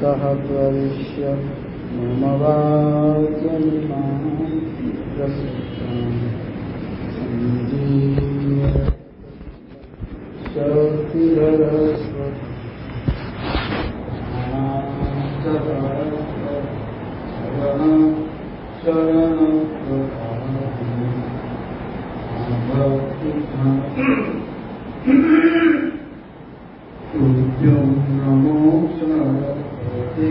सह त्वरिष्य मम वाक्यमिमां प्रसुप्तां सञ्जीव्य शक्तिधरस्व तुभ्यं नमो सरस्वती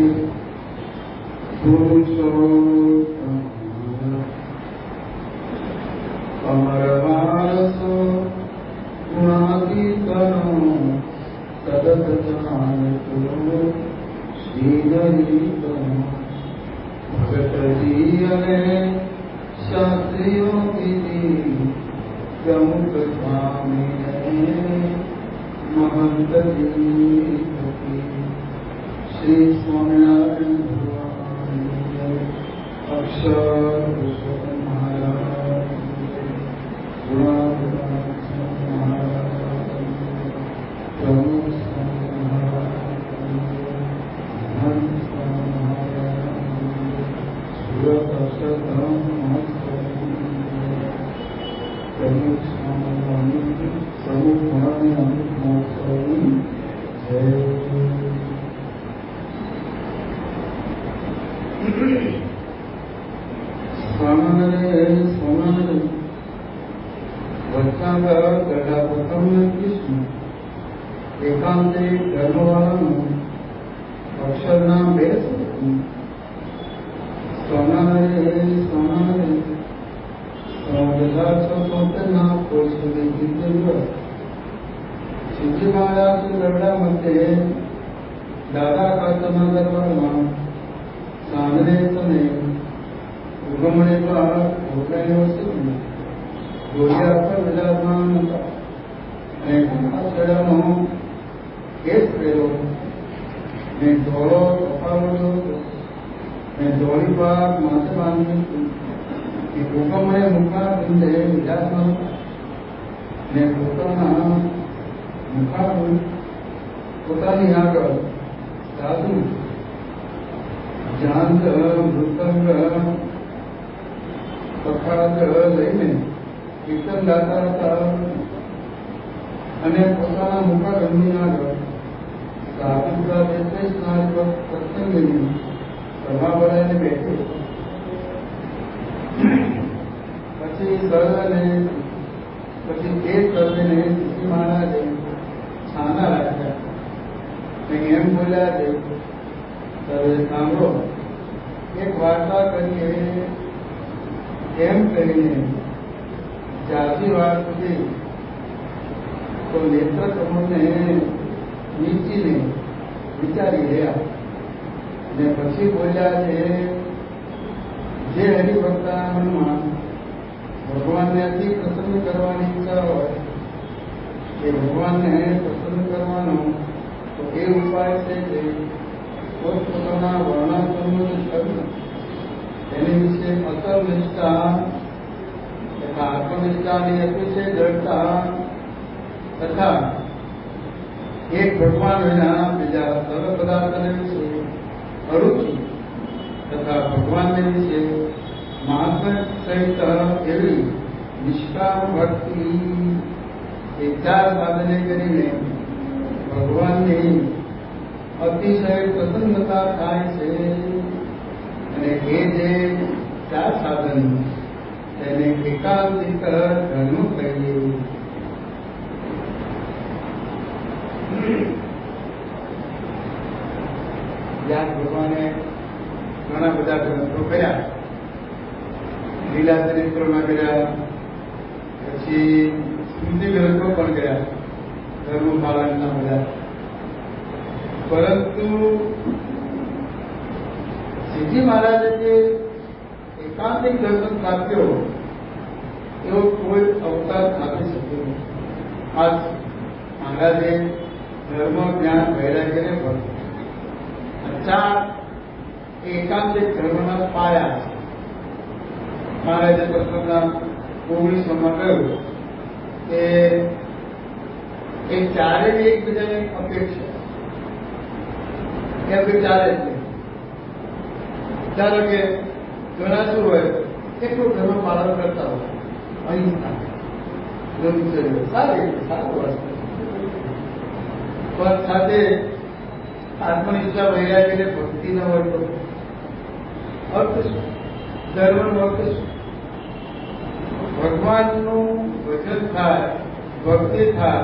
पुरुषोत्तमाय अमरवारसो गुणातीतनो तदतजायतो श्रीधरीतनो भगतजीयने शास्त्रियों विधि प्रमुख स्वामिने महंत जी श्री स्वामिनारायण भगवान अक्षर पुरुषोत्तम महाराज महाराज प्रमुख स्वामी महाराज सूरत अक्षरधाम प्रमुख स्वामी प्रमुख महारानी अमृत महोत्सव जय स्वामी વચનાગર ગઢા પ્રથમ કૃષ્ણ એકાંતિક ધર્મવાળાનું અક્ષરના બે સ્વરૂપ સ્વનારે 2076 कोर्स सिद्धि महाराज गढ़ा मध्ये दादा कातमा दरबारमा सांगणे उगमणेचा 19 વર્ષથી જોડિયા પર વિરાજમાન હતા અને છેડાનો કેસ પહેર્યો ને ધોળો કપાળો ને ધોળી પાક માથે બાંધી હુકમણે મુખા બિંદે વિરાજમાન ને પોતાની આગળ સાધુ જાંત મૃતંગ પખાત લઈને કીર્તન ગાતા હતા અને પોતાના મુખાબંધની આગળ સાધુતા પ્રસંગની સભા બનાવીને બેઠો. પછી એક કરીને સિદ્ધિ મહારાજે છાના રાખ્યા. એમ બોલ્યા છે તમે સાંભળો, એક વાર્તા કરીએ એમ કરીને જાતિ વાર સુધી તો નેત્ર કમળને નીચીને વિચારી રહ્યા ને પછી બોલ્યા છે જે હરિભક્તના મનમાં ભગવાનને અતિ પ્રસન્ન કરવાની ઈચ્છા હોય એ ભગવાનને પ્રસન્ન કરવાનો તો એ ઉપાય છે કે પોતપોતાના વર્ણાશ્રમનું શબ્દ એની વિશે અસર નિષ્ઠા તથા આત્મનિષ્ઠાની અતિશય દ્રઢતા તથા એક ભગવાન વિના બીજા સર્વ પદાર્થને વિશે અરુચિ તથા ભગવાનને વિશે મહાત્મ્ય સહિત એવી નિષ્કામ ભક્તિ એ ચાર સાધને કરીને ભગવાનની અતિશય પ્રસન્નતા થાય છે. અને એ જે ચાર સાધન તેને એકાંતિક ધર્મ કહીએ. જ્યાં ભગવાને ઘણા બધા ગ્રંથો કર્યા, લીલા ચરિત્રોના કર્યા, પછી સ્મૃતિ ગ્રંથો પણ કર્યા ધર્મ પાલનના બધા. પરંતુ સિદ્ધિ મહારાજે જે એકાંતિક દર્શન પ્રાપ્યો એવો કોઈ અવતાર આપી શક્યો નહીં. આ મહારાજે ધર્મ જ્ઞાન વૈરાગ્યને પણ ચાર એકાંતિક ધર્મના પાયા છે. મહારાજે પ્રશ્નના 19માં કહ્યું કે એ ચારેય એકબીજાની અપેક્ષા એ બી ચાલે જ નહીં. ધારો કે ઘણા શું હોય, એટલું ધર્મ પાલન કરતા હોય, અહિંસા બ્રહ્મચર્ય સારી સારું વસ્તુ, પણ સાથે આત્મનિષ્ઠા વૈરાગ્ય ભક્તિ ન હોય તો અર્થ શું? ધર્મનો અર્થ શું? ભગવાનનું ભજન થાય, ભક્તિ થાય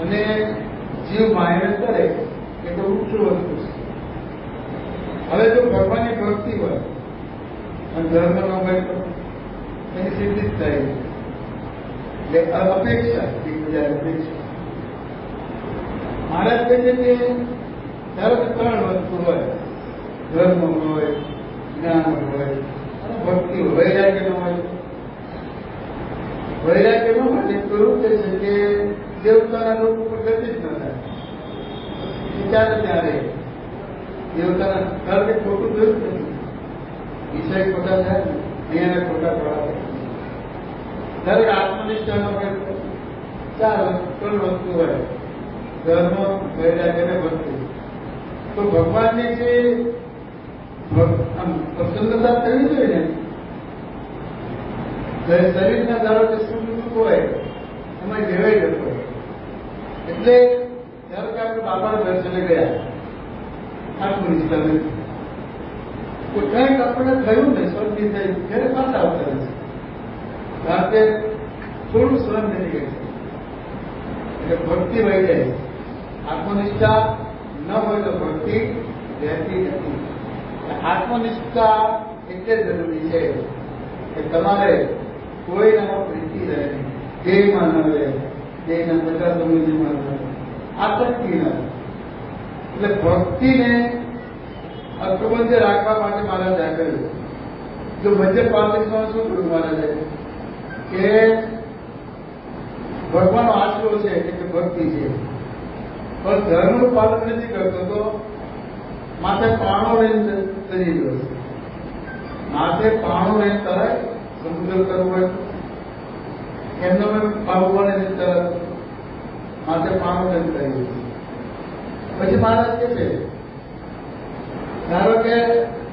અને જીવ માયને કરે એ તો ઊંચું વસ્તુ છે. હવે જો ભગવાનની ભક્તિ હોય અને ધર્મ ન હોય તો એની સિદ્ધિ જ થાય. એટલે અપેક્ષા એકબીજા અપેક્ષા. મહારાજ કહે છે કે ધારો કે 3 વસ્તુ હોય, ધર્મ હોય, જ્ઞાન હોય અને ભક્તિ હોય, વૈરાગ્ય ન હોય. વૈરાગ્ય ન હોય એવું કહે છે કે દેવતાના લોકો પર ગતિ જ ન થાય, વિચાર ત્યાં રહે. દેવતાના કારણ કે ખોટું જોયું નથી, વિષય ખોટા થાય ને અહીંયા ખોટા પડાવે. દરેક આત્મનિષ્ઠા નો ચાર 3 વસ્તુ હોય, ધર્મ, વૈરાગ્ય અને ભક્તિ. તો ભગવાનની જે પ્રસન્નતા થવી જોઈએ ને, શરીરના ધારો કે સુખ હોય એમાં લેવાઈ જતો હોય. એટલે ધારો કે આપણે બાપાના દર્શને ગયા, આત્મનિષ્ઠા નથી, તો કંઈક આપણને થયું ને, સ્વર્ગી થયું, ત્યારે પાછા આવતા નથી. કારણ કે થોડું સહન નથી કરી એટલે ભક્તિ વહી જાય. આત્મનિષ્ઠા ન હોય તો ભક્તિ રહેતી નથી. આત્મનિષ્ઠા એટલે જરૂરી છે કે તમારે કોઈનામાં પ્રીતિ રહે, દેહમાં ન રહે, દેહના પ્રકાર સમૃદ્ધિમાં ન રહે, આસક્તિ ન રહે. એટલે ભક્તિને અકબંધ રાખવા માટે મહારાજ આપ્યું. જો મધ્ય પાર્લિશમાં શું કહ્યું મહારાજે કે ભગવાનનો આશરો છે એટલે ભક્તિ છે, પણ ધર્મનું પાલન નથી કરતો તો માથે પાણો લઈને તરી ગયો. માથે પાણો લઈને તરાય, સમુદ્ર કરવું હોય એમનો પાવવાને નહીં તરાય, માથે પાણો લઈને તરી ગયો. પછી મહારાજ કે છે ધારો કે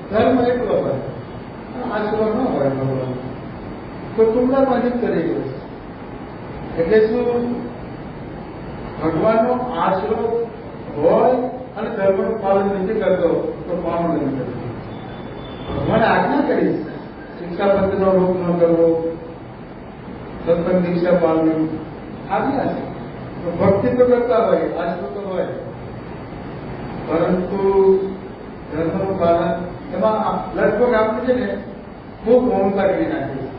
ધર્મ એટલો હોય, આશરો ન હોય ભગવાન તો ટુકડામાં કરી ગયો. એટલે શું? ભગવાનનો આશરો હોય અને ધર્મનું પાલન નથી કરતો તો પાણો નથી કરતો. ભગવાને આજ્ઞા કરી શિક્ષાપત્રનો રોગ ન કરવો, સત્સંગ દીક્ષા પાળવી, આજ્ઞા છે. તો ભક્તિ તો કરતા હોય, આશરો તો હોય, પરંતુ ધર્મનું પાલન એમાં લગભગ આપણે છે ને ખૂબ મૌનતા કરી નાખી.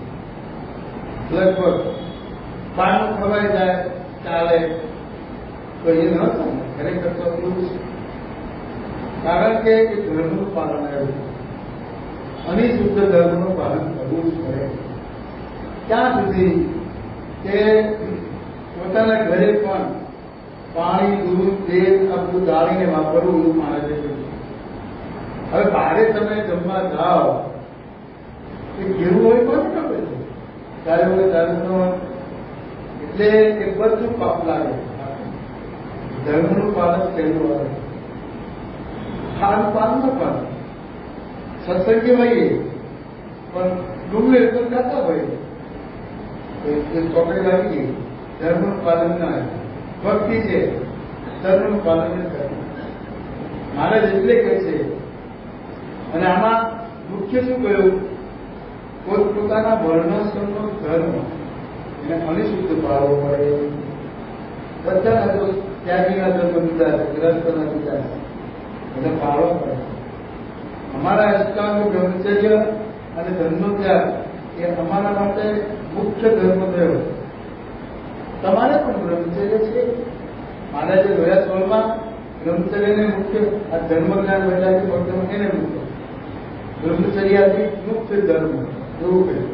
લગભગ પાનું ખવાઈ જાય ચાલે તો એ ન થાય. ખરેખર તો એવું છે, કારણ કે ધર્મનું પાલન આવ્યું, અને શુદ્ધ ધર્મનું પાલન કરવું જ પડે. ક્યાં સુધી કે પોતાના ઘરે પણ પાણી, દૂધ, તેલ આ બધું ગાળીને વાપરવું એવું મહારાજે કહ્યું. હવે બહારે તમે જમવા જાઓ એ કેવું હોય પણ ખબર છે, ત્યારે હોય ત્યારે ન હોય, એટલે એ બધું પાપ લાગે. ધર્મનું પાલન કેવું આવે, ખાવાનું પાલન ન પાલન. સત્સંગી હોઈએ પણ ડુંગળી તો ખાતા હોય, ચોકડી લાગી ગઈ, ધર્મનું પાલન ના. ભક્તિ છે, ધર્મનું પાલન ન કરે. મહારાજ એટલે કહે છે, અને આમાં મુખ્ય શું કહ્યું? પોતપોતાના વર્ણાશ્રમનો ધર્મ એને અનિશુદ્ધ પાળવો પડે. બધાના તો ત્યાગીના ધર્મ બીજા છે, ગ્રસ્તના બીજા છે, એટલે પાળવા પડે. અમારા અષ્ટાંગ બ્રહ્મચર્ય અને ધર્મત્યાગ એ અમારા માટે મુખ્ય ધર્મ થયો. તમારે પણ બ્રહ્મચર્ય છે. મહારાજે 2016માં બ્રહ્મચર્યને મુખ્ય, આ ધર્મ જ્ઞાન વૈરાગ્ય ભક્તિ એને મુખ્ય, બ્રહ્મચર્યાથી મુખ્ય ધર્મ એવું કહ્યું.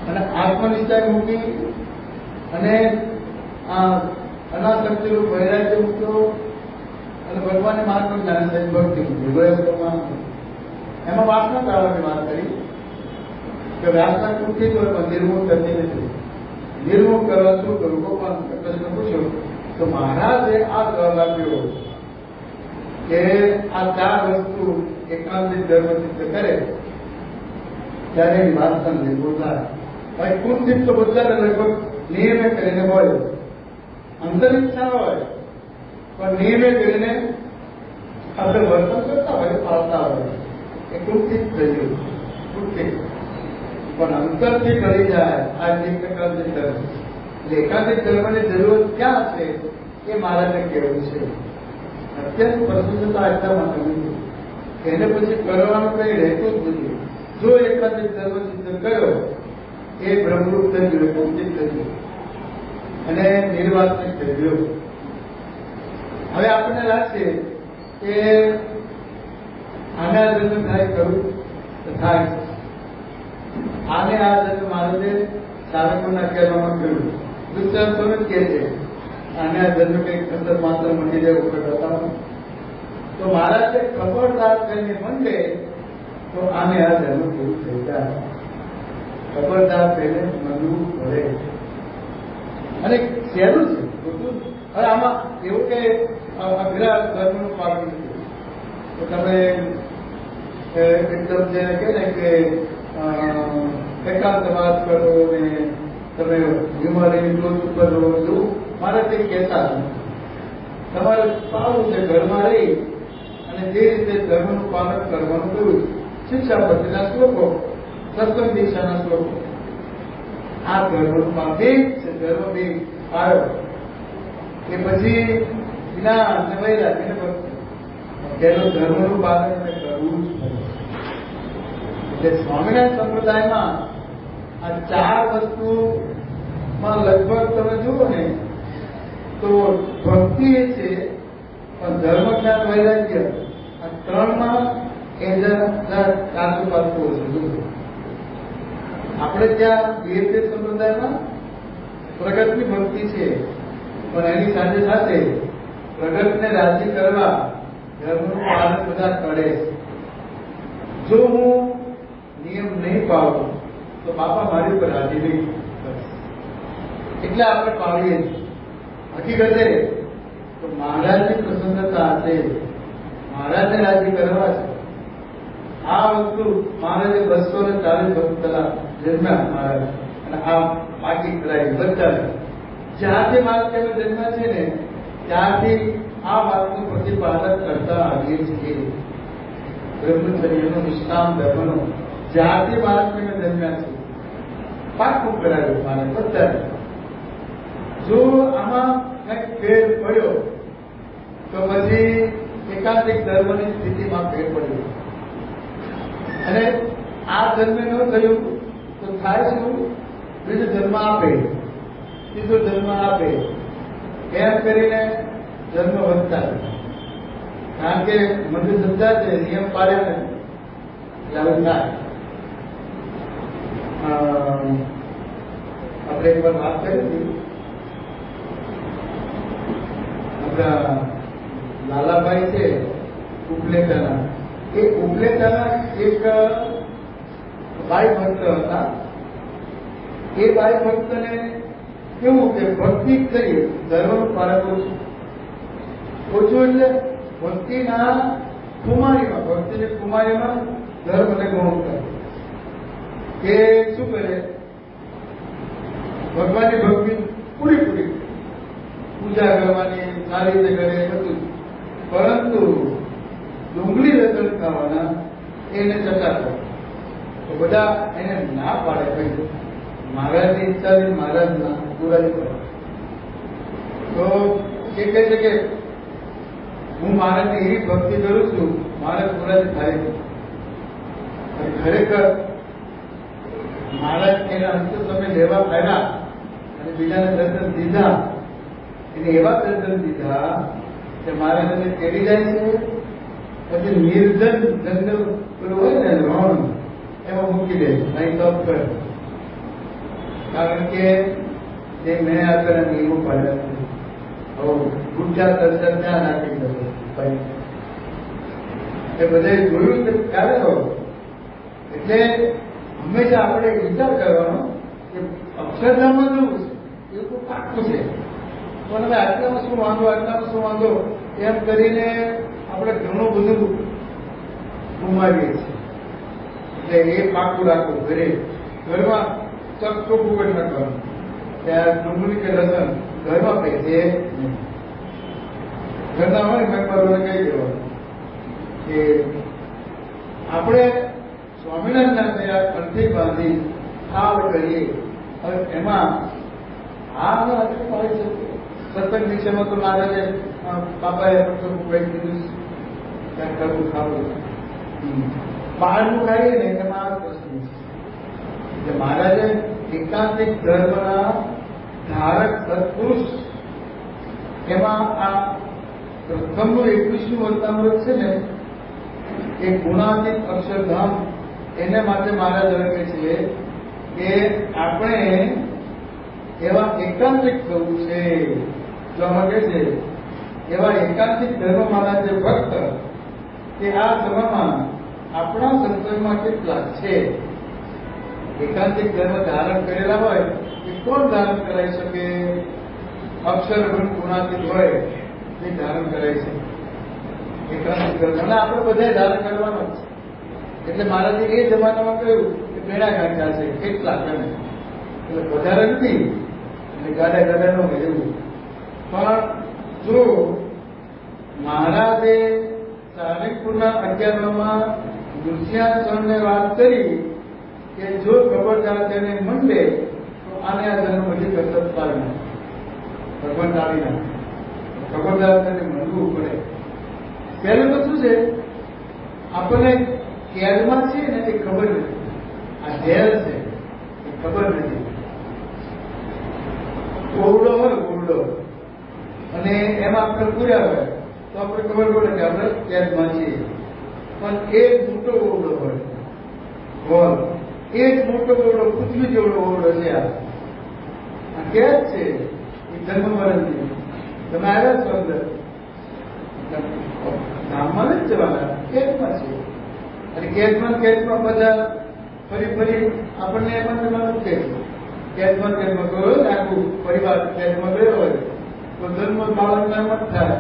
અને આત્મનિષ્ઠા મૂકી અને આ અનાસક્તિનું વૈરાગ્ય મૂક્યો અને ભગવાનને માર્ગ જ્ઞાન થાય ભક્તિ મૂકી. એમાં વાસના ટાળવાની વાત કરી કે વાસના તૂટી તો એમાં નિર્મૂળ થતી નથી. નિર્મૂળ કરવા શું કરવું? ભગવાન પ્રશ્ન પૂછ્યો તો મહારાજે આ જવાબ આપ્યો કે આ 4 વસ્તુ એકાંતિક ધર્મ સિદ્ધ કરે ત્યારે એની વાત સમજે બોલતા ભાઈ કુલદીપ તો બધાને લગભગ નિયમે કરીને હોય, અંતરિચ્છા હોય, પણ નિયમે કરીને આપણે વર્તન કરતા હોય, પાડતા હોય, એ કુલદીપ થઈ ગયું. કુલદીપ પણ અંતરથી કરી જાય આ એક એકાંતિક ધર્મ. એટલે એકાંતિક ધર્મની જરૂરત ક્યાં છે એ મહારાજને કહેવું છે. અત્યંત પ્રસન્નતા એટલામાં નથી, એને પછી કરવાનું કઈ રહેતું જ નથી. જો એકાંતિક ધર્મ સિદ્ધ કર્યો એ બ્રહ્મરૂપ થઈ ગયું, કુલદીપ થઈ ગયું અને નિર્વાચનિક થઈ ગયું. હવે આપણને લાગશે કે આને આ જન્મ થાય કરું તો થાય. આને આ જન્મ મહારાજે સારંગપુરના કહેવામાં કહ્યું. દુષ્યંતો જ કહે છે આને આ જન્મ કંઈક અંદર માત્ર મળી જાય ઉપર બતાવો. તો મહારાજે ખબરદાર કરીને મંડે તો આને આ જન્મ પૂરું થઈ જાય. ખબરદાર પહેલે મંડવું પડે અને સહેલું છે. હવે આમાં એવું કે અઘરા ધર્મનું પાલન નથી. તો તમે એકદમ જે કહે ને કે એકાંતવાસ કરો ને તમે હિમાલયની ટોચ ઉપર રહો, એવું મારે કંઈ કહેતા નથી. તમારે પાડવું છે ઘરમાં રહી અને જે રીતે ધર્મનું પાલન કરવાનું કહ્યું. શિક્ષાપતિના શ્લોકો, સત્સંગ દીક્ષાના શ્લોકો, આ ધર્મનું પાલન બે છે. ધર્મ બે આવ્યો કે પછી જ્ઞાન ને વૈરાગ્ય ને ભક્તિ, તેનું ધર્મનું પાલન કરવું જ પડે. એટલે સ્વામિનારાયણ સંપ્રદાયમાં આ 4 વસ્તુમાં લગભગ તમે જુઓ ને તો ભક્તિ એ છે, પણ ધર્મ જ્ઞાન વૈરાગ્ય આ 3માં એ કાચું પાકું છે. આપણે ત્યાં બીએપી સંપ્રદાયમાં પ્રગટની ભક્તિ છે, પણ એની સાથે સાથે પ્રગટને રાજી કરવા ધર્મનું પાલન બધા કરે છે. જો હું નિયમ નહીં પાડું તો બાપા મારી ઉપર રાજી નહીં કરશે. એટલે આપણે પાડીએ. હકીકતે તો મહારાજની પ્રસન્નતા છે, મહારાજને રાજી કરવા છે. આ વસ્તુ મહારાજે 240 વર્ષ પહેલા જન્મ્યા મહારાજ, અને આ બાકી કરાવી બધા જ્યાંથી મહારાજ જન્મ્યા છે ને ત્યાંથી આ વાતનું પ્રતિપાદન કરતા આવીએ છીએ. બ્રહ્મચર્યનું નિષ્કામ ધર્મનું જ્યાંથી મહારાજ જન્મ્યા છે પાકું કરાવ્યું મહારાજ બધા. જો આમાં કંઈક ફેર પડ્યો તો પછી એકાંતિક ધર્મની સ્થિતિમાં ફેર પડ્યો. અને આ જન્મે ન થયું તો થાય શું? બીજો જન્મ આપે, ત્રીજો જન્મ આપે, એમ કરીને જન્મ વધતા. કારણ કે મંદિર સમજા છે, નિયમ પાડે ને એટલે આવું થાય. આપણે એક વાર વાત કરી હતી, આપણા લાલાભાઈ છે ઉપલેટાના, એ ઉપલેટાના એક બાઈ ભક્ત હતા. એ બાઈ ભક્તને કેવું કે ભક્તિ કરી, ધર્મનું પાલન ઓછું એટલે ભક્તિના કુમારીમાં, ભક્તિની કુમારીમાં ધર્મ અને ગુણ કરે. કે શું કરે? ભગવાનની ભક્તિ પૂરી પૂજા કરવાની, સારી રીતે કરે બધું, પરંતુ ડુંગળી રતન ખાવાના એને ચટાકો. તો બધા એને ના પાડે, ભાઈ મહારાજની ઈચ્છા છે, મહારાજ ના પૂરા કરે. તો એ કહે છે કે હું મહારાજની એવી ભક્તિ કરું છું, મહારાજ પૂરા થાય છે. ખરેખર મહારાજ એના અંત સમય લેવા આવ્યા અને બીજાને દર્શન દીધા, એને એવા દર્શન દીધા કે મહારાજને કેરી જાય છે. પછી નિર્જન જંગલ પેલું હોય ને રણ, એમાં મૂકી દે, અહીં તપ કરે. કારણ કે જે મેં આગળ નિયમો પાડ્યા છે, ગુજ્જા દર્શન ત્યાં નાખી દો ભાઈ. એ બધે જોયું કે ક્યારે હો. એટલે હંમેશા આપણે વિચાર કરવાનો કે અક્ષરધામમાં જવું છે એ તો પાકું છે, પણ હવે આટલામાં શું વાંધો, આટલામાં શું વાંધો એમ કરીને આપણે ઘણું બધું ગુમાવીએ છીએ. એટલે એ પાકું રાખવું. ઘરમાં ચોખ્ખું જ નાખવાનું. ત્યાં ડુંગળી કે લસણ ઘરમાં ખાય છે નહીં. ઘરના હોય મેમ્બરોને કઈ દેવાનું કે આપણે સ્વામિનારાયણ કંઠી બાંધી ખાવ કરીએ. હવે એમાં સત્સંગ વિષયમાં તો મહારાજે બાપાએ કીધું ત્યાં કરવું ખાવું બહારનું ખાઈએ ને એમાં પ્રશ્ન એટલે મહારાજે એકાંતિક ધર્મના ધારક સત્પુરુષ એમાં આ પ્રથમનું 21નું વર્તામૃત છે ને એ ગુણાતીત અક્ષરધામ એને માટે મહારાજ કહે છે કે આપણે એવા એકાંતિક થવું છે. જો આમાં કહે છે એવા એકાંતિક ધર્મ માના જે ભક્ત કે આ સમયમાં આપણા સંસારમાં કેટલા છે. એકાંતિક ધર્મ ધારણ કરેલા હોય એ કોણ ધારણ કરાવી શકે? અક્ષર ગુણાતીત હોય એ ધારણ કરાવી શકે એકાંતિક ધર્મ. અને આપણે બધા ધારણ કરવાનો છે. એટલે મહારાજે એ જમાનામાં કહ્યું કે પેડા ગાંઠા છે કેટલા ગમે એટલે વધારે નથી અને ગાડા ગાડા નો એવું. પણ જો મહારાજે ચાણક્યપુરના 11માં દુષ્યાસનને વાત કરી કે જો ખબરદાર તેને મંડે તો આને આ જન્મ બધી કસરત પાડી નાખે, ભગવાન ટાળી નાખે. ખબરદાર તેને મળવું પડે. પહેલું તો શું છે આપણને કેદમાં છે ને એ ખબર નથી. આ જેલ છે એ ખબર નથી. ઓરડો હોય ઓરડો અને એમાં આપણે પૂર્યા હોય તો આપણે ખબર પડે કે આપણે કેદમાં છીએ. પણ એક મોટો ઓરડો હોય હોલ, એક મોટો ઓરડો પૃથ્વી જેવડો ઓરડો છે. આ કેદ છે એ જન્મ મરણની. તમે આવ્યા છો અંદર ધામમાં નથી જવાના, કેદમાં છે. અને કેદમાં બધા ફરી આપણને એમાં તમારું છે કેદમાં ગયો ને આખું પરિવાર કેદમાં ગયો હોય તો જન્મ બાળકના મત થાય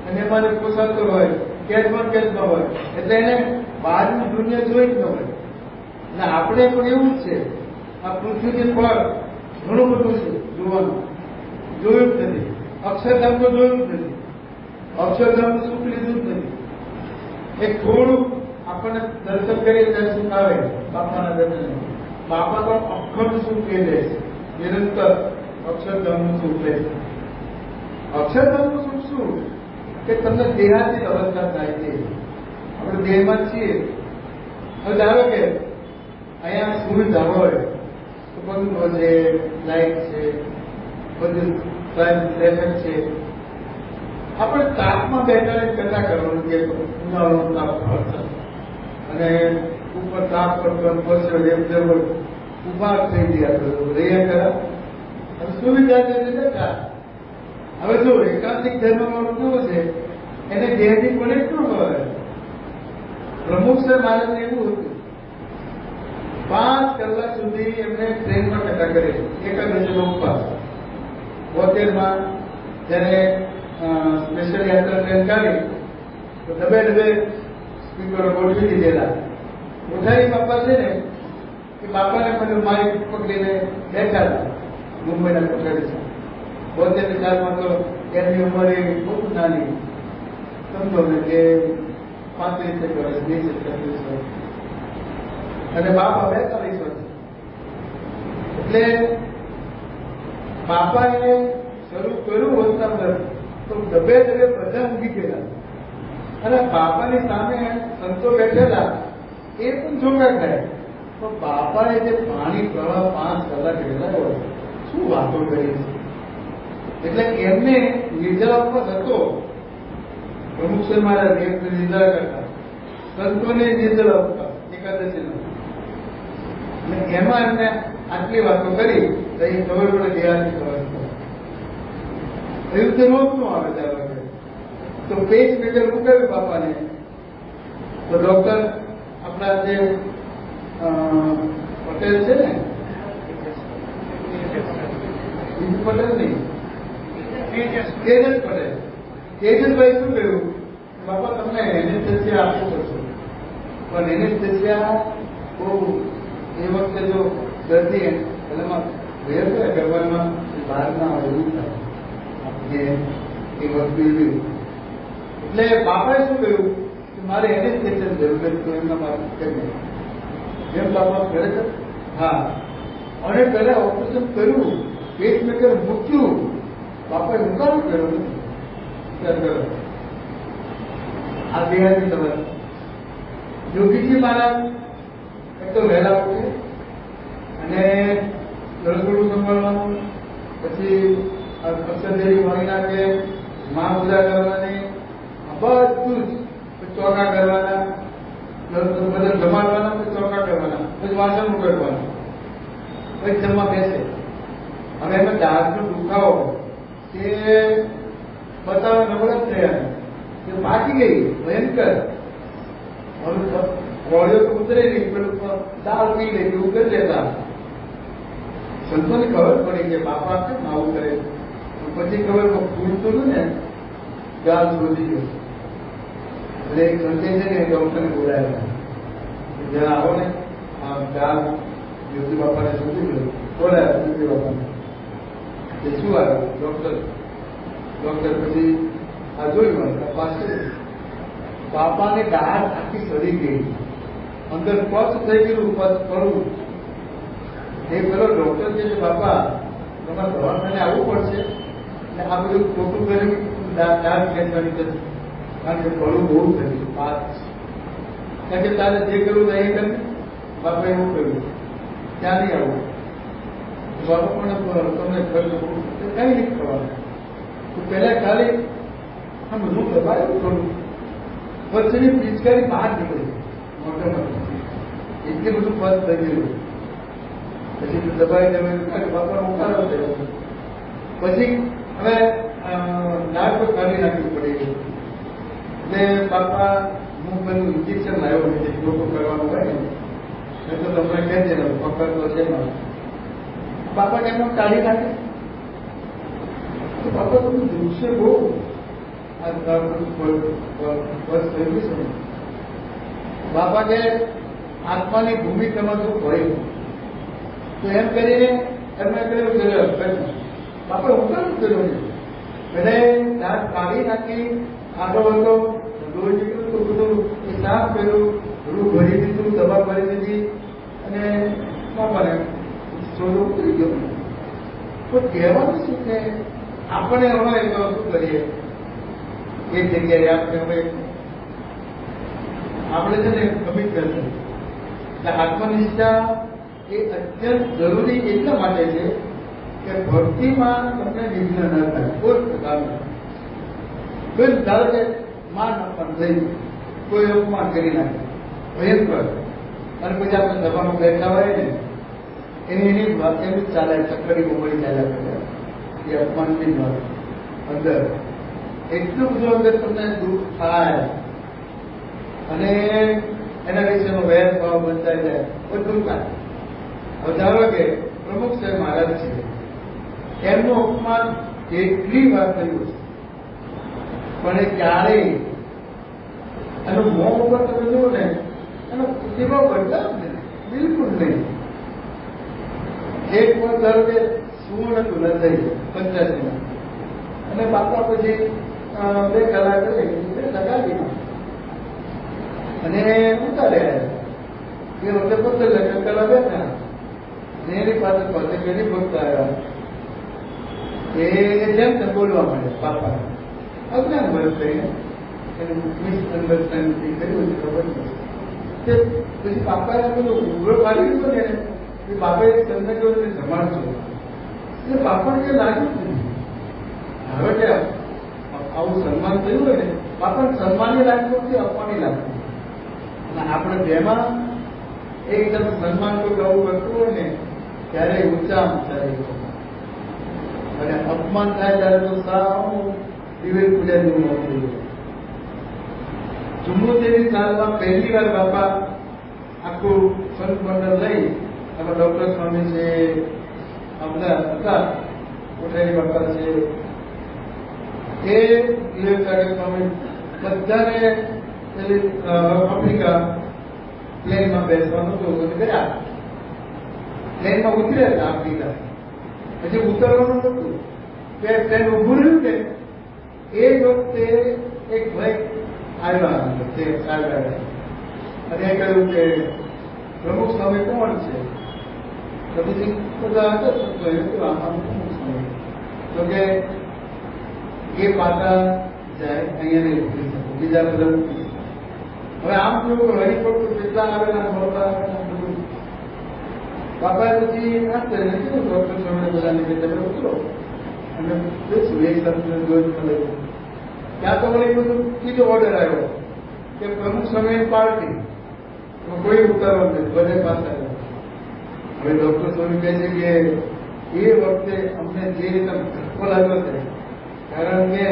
અને એમાં પોસાતો હોય કેદમાં હોય એટલે એને બહારની દુનિયા જોઈ જ ન હોય. અને આપણે પણ એવું જ છે. આ પૃથ્વીની પર ઘણું બધું છે જોવાનું, જોયું જ નથી. અક્ષરધામ તો જોયું જ નથી. અક્ષરધામ સુખ લીધું જ નથી. એક થોડું આપણને દર્શન કરીએ ત્યારે સુખ આવે બાપાના દર્શન. બાપા તો અખંડ સુખ લઈ લે છે નિરંતર. અક્ષરધામનું સુખ લે છે. અક્ષરધામનું સુખ શું કે તમને દેહાતી અવસ્થા થાય છે. આપણે દેહમાં છીએ. હવે ધારો કે અહીંયા સુવિધા હોય તો બધું વધે, લાઈટ છે, બધું ટ્રાફિક છે. આપણે તાપમાં બેઠા કરતા કરવાનું કે ઉનાળો તાપ અને ઉપર તાપ કરતો બસો જેમ ઉભા થઈ ગયા રહ્યા કરા સુવિધા બેઠા. હવે જો એકાંતિક ધર્મમાં કેવું છે એને દેહથી કનેક્ટ ન હોય. પ્રમુખ સર મહારાજને એવું હતું 5 કલાક સુધી એમને ટ્રેનમાં કથા કરે. એકાદશીનો ઉપવાસ 72માં જયારે સ્પેશિયલ યાત્રા ટ્રેન કાઢી તો ડબે સ્પીકરો ગોઠવી દીધેલા. મોઢારી બાપા છે ને કે બાપાને બધું માઇક પકડીને બેઠા હતા મુંબઈના કોઠારી છે. 72 તો એમની ઉંમર બહુ નાની, સમજો ને કે 35 વર્ષ 20-35 વર્ષ અને બાપા 42 વર્ષ. એટલે બાપાએ શરૂ કર્યું વસ્તાવર તો ડબે બધા ઊંઘી ગયેલા અને બાપાની સામે સંતો બેઠેલા એ પણ જોગા થાય. તો બાપાએ જે પાણી પ્રવાહ 5 કલાક રહેલા હોય શું વાતો કરી છે. એટલે એમને નિર્જળા ઉપવાસ હતો. પ્રમુખ સર મારા નિર્જળા કરતા, સંતોને નિર્જળા ઉપવાસ એકાદશીનો. અને એમાં એમને આટલી વાતો કરી તો એ ખબર પડે દેહાની ખબર એવું તો રોગ નું આવે ત્યારે. તો પેજ મેકર મૂકાવ્યું બાપાને તો ડોક્ટર આપણા જે પટેલ છે ને બીજું પટેલ નહીં તેજસ પટેલ, તેજસભાઈ શું કહ્યું બાપા એનેસ્થેસિયા બહુ એ વખતે જો દર્દી પેલામાં ગયા કરવાના બહાર ના આવે એવું થાય એ વસ્તુ એવી. એટલે બાપાએ શું કહ્યું કે મારે એનેસ્થેસિયાની જરૂર છે, તો એમના માટે કરી એમ બાપા ખરેખર હા. અને પહેલા ઓપરેશન કર્યું, પેસમેકર મૂક્યું, બાપાએ મુકાવું કર્યું નથી. આ દેહાની તમારે યોગીજી મહારાજ એક તો વહેલા ઉઠે અને રસોડું સંભાળવાનું, પછી અક્ષરદેવી વાણી નાખે, મા પૂજા કરવાની, બધું જ ચોકા કરવાના, બધા જમાડવાના, પછી ચોકા કરવાના, પછી વાસણ ઉગાડવાનું, પછી જમવા બેસે. હવે એમાં દાંતનો દુખાવો તે બતાવવા નબળા થયા, તે પાકી ગઈ ભયંકર. કોળીઓ તો ઉતરે નહીં, પેલું દાળ પી લે એવું કરી લેતા. સંતોને ખબર પડી કે બાપા કેમ આવું કરે. પછી ખબર પૂરતું ને ગાલ શોધી ગયો. એટલે એક સંતે છે ને ડોક્ટરને બોલાયેલા, જરા આવો ને આ ગાલ જ્યોતિ બાપાને શોધી ગયો. બોલાયા જ્યોતિ બાપાને. એ શું આવ્યું ડોક્ટર પછી આ જોયું પાસે બાપાને ગાળ આખી સડી ગઈ, અંદર પચ થઈ ગયું, પચ પડવું. એ પેલો ડોક્ટર છે બાપા તમારે દવાખાને આવવું પડશે, અને આ બધું ખોટું કર્યું, દાંત ખેંચવાની થશે, કારણ કે પડવું બહુ થયું પાક. કારણ કે તારે જે કરવું એ કરે. બાપા એવું કર્યું, ત્યાં નહીં આવું. બાપા પણ તમને ખર્ચ કઈ નહીં કરવાનું. પહેલા ખાલી આમ બધું દબાયું થોડું, પછી પિચકારી બહાર નીકળી મોટા મોટા, એટલી બધું ફર્સ્ટ થઈ ગયું. પછી દબાઈ દબાઈ બાપા ઉતારો થયો. પછી હવે દાળ પર કાઢી નાખવી પડી ગઈ. એટલે બાપા હું પેલું ઇન્જેક્શન લાવ્યો નથી, લોકો કરવાનું હોય ને તો તમને કહે છે ને પકડ તો છે ને. બાપા કેમ કાઢી નાખે તો બાપા તમે દુઃખશે બહુ. બાપા કે આત્માની ભૂમિકામાં શું હોય તો એમ કરીને એમને કહ્યું બાપા ઉતારું કર્યો છે. પેલા દાંત કાઢી નાખી, આટો હતો લોહી નીકળ્યું તો બધું એ સાફ કર્યું, રૂ ભરી દીધું, દવા ભરી દીધી, અને બાપાને છોડો ઉતરી ગયો. તો કહેવાનું શું કે આપણે હવે શું કરીએ એક જગ્યાએ આપણે હવે આપણે છે ને કમિટ કરશું. એટલે આત્મનિષ્ઠા એ અત્યંત જરૂરી એટલા માટે છે કે ભક્તિમાં તમને વિઘ્ન ન થાય કોઈ પ્રકારનું. કોઈ ધારો કે માન અપમાન થઈ, કોઈ અપમાન કરી નાખે ભયંકર, અને પછી આપણે સભામાં બેઠા હોય ને એની એનું ચાલે, ચક્કરી ઉમરી ચાલ્યા કરે એ અપમાનની વાત અંદર. એટલું બધું અંદર તમને દુઃખ થાય અને એના વિશેનો વેર ભાવ બંધાઈ જાય, બધું થાય. હવે ધારો કે પ્રમુખ સાહેબ મહારાજ છે, એમનું અપમાન કેટલી વાર થયું છે, પણ એ ક્યારેય એનું મોં ઉપર તમે જુઓ ને એનો પ્રતિભાવ બદલાવ ને બિલકુલ નહીં. એક વાર ધારો કે સુવર્ણ તું ન થઈ 85 અને બાપા પછી 2 કલાક લગાવી અને ઉતારે એ વખતે 15 કલાક બેઠા ને એની પાસે પેલી ભક્ત આવ્યા. એ જેમ તેમ બોલવા માંડે બાપા, અજ્ઞાન ભરત થઈને એનું મિસઅન્ડરસ્ટેન્ડિંગ કર્યું છે ખબર નથી. પછી બાપાએ પેલું ઉઘરો પાડી દીધો ને એ બાપાએ તમને કહ્યું જમાડશો, એટલે બાપાને કઈ લાગ્યું નથી. હવે કે આવું સન્માન થયું હોય ને, બાપાને સન્માનની લાગતું નથી, અપમાનની લાગતું. અને આપણે જેમાં એક તમે સન્માન કોઈ આવું કરતું હોય ને ત્યારે ઊંચા ઊંચા અને અપમાન થાય ત્યારે તો સાવ દિવેલ પૂજા જેવું થઈ ગયું. 74 સાલમાં પહેલી વાર બાપા આખું સંત મંડળ લઈ, એમાં ડોક્ટર સ્વામી છે, આપણા હતા કોઠારી બાપા છે, એ વિવેકાનંદ સ્વામી બધાને આફ્રિકા પ્લેનમાં બેસવાનું હતું અને ગયા. પ્લેનમાં ઉતર્યા આફ્રિકા, પછી ઉતરવાનું હતું કે ટ્રેન ઉભું રહ્યું ને એ વખતે એક ભાઈ આવ્યા અને કહ્યું કે પ્રમુખ સ્વામી કોણ છે? તો પછી બધા હતા પ્રમુખ સ્વામી. તો કે એ પાછા જાય, અહીંયા નહીં ઉતરી શકે, બીજા બધા ઉતરી શકે. હવે આમ જોયું હરિપટ કેટલા આવેલા મળતા બાપા પછી આ કરીને કીધું ડોક્ટર સ્વામી બધાને કે તમે ઉતરો અને બેસું એક તમને જોઈ મળે. ત્યાં તો વળી બધું બીજો ઓર્ડર આવ્યો કે પ્રમુખ સ્વામી પાર્ટી કોઈ ઉતારવા નથી, બધે પાછા આવ્યો. હવે ડોક્ટર સ્વામી કહે છે કે એ વખતે અમને જે રીતે ધક્કો લાગ્યો છે, કારણ કે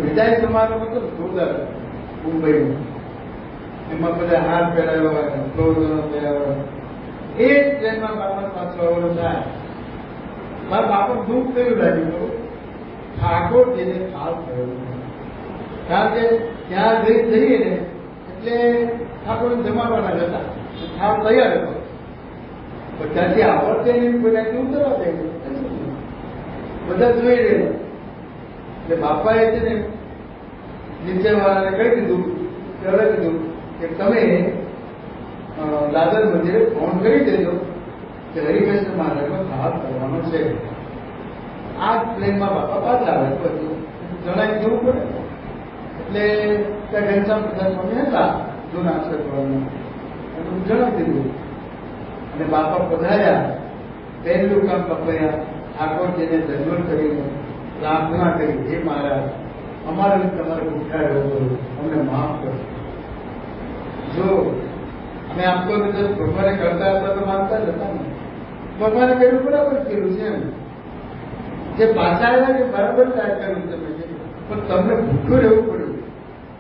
વિદાય સમારંભ હતો જોરદાર મુંબઈમાં, એમાં બધા હાથ પહેરાવ્યા, પહેરાવ્યા. એ જ ટ્રેનમાં બાપા પાછો આવડો થાય. મારા બાપા દુઃખ થયું લાગ્યું, ઠાકોરજીને થાળ થયો. કારણ કે ત્યાં જઈએ ને એટલે ઠાકોરને જમાડવાના જ હતા, થાળ તૈયાર હતો. પણ ત્યાંથી આવડતે કોઈનાથી ઉતરવા દે બધા જોઈ રહ્યા. એટલે બાપાએ છે ને નીચે વાળાને કહી દીધું કે તમે દાદર મંદિરે ફોન કરી દેજો કે હરિકૃષ્ણ મહારાજનો થાળ કરવાનો છે. આ પ્લેનમાં બાપા પાછા આવે પછી જણાવી દેવું પડે. એટલે ત્યાં ઘનશ્યામ પ્રસાદ સ્વામી હતા જૂના અક્ષરવાળાના, જણાવી દીધું. અને બાપા પધાર્યા, પહેલું કામ કપાયા, ઠાકોરજીને દંડવત કરીને પ્રાર્થના કરી, હે મહારાજ અમારે તમારે ઉઠાડ્યો અમને માફ કરો. જો અમે આમ તો ભગવાને કરતા હતા તો માનતા જ હતા ને, ભગવાને કહ્યું બરાબર કર્યું છે એમ, જે પાછા આવ્યા કે બરાબર કર્યું તમે, પણ તમને ભૂખ્યું રહેવું પડ્યું.